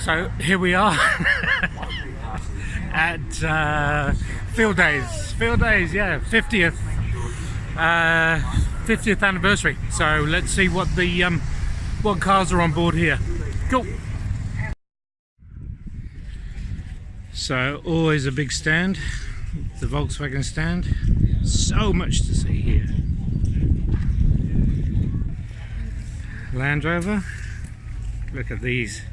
So here we are at Fieldays, yeah, 50th anniversary. So let's see what the what cars are on board here. Cool. So always a big stand, the Volkswagen stand. So much to see here. Land Rover. Look at these.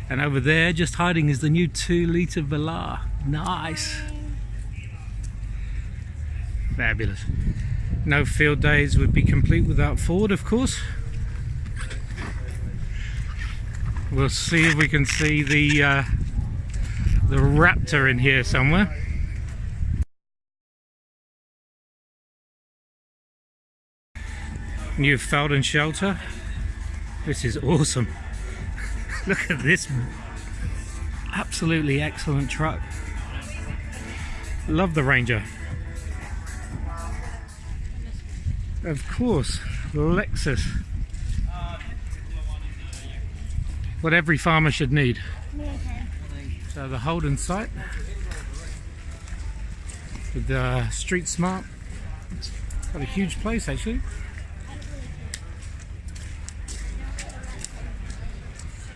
And over there, just hiding, is the new 2-litre Velar. Nice. Fabulous. No field days would be complete without Ford, of course. We'll see if we can see the Raptor in here somewhere. New Felden shelter. This is awesome. Look at this absolutely excellent truck. Love the Ranger. Of course, Lexus. What every farmer should need. So the Holden site with the Street Smart. It's got a huge place actually.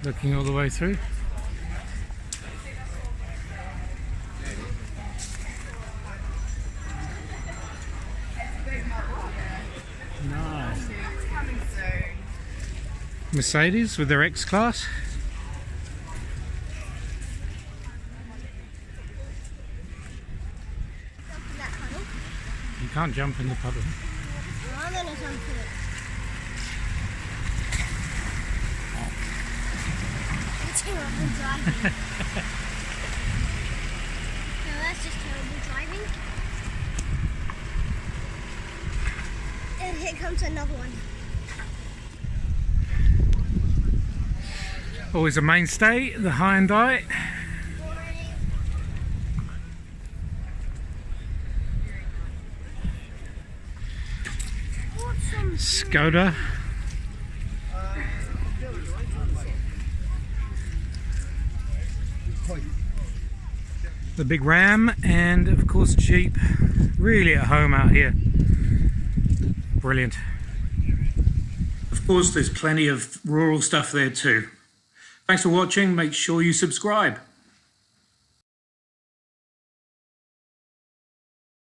Looking all the way through. Nice. Mercedes with their X-Class. You can't jump in the puddle. I'm gonna jump in it. Terrible driving. No, that's just terrible driving. And here comes another one. Always a mainstay, the Hyundai. Skoda. The big Ram, and of course Jeep. Really at home out here. Brilliant. Of course there's plenty of rural stuff there too. Thanks for watching. Make sure you subscribe.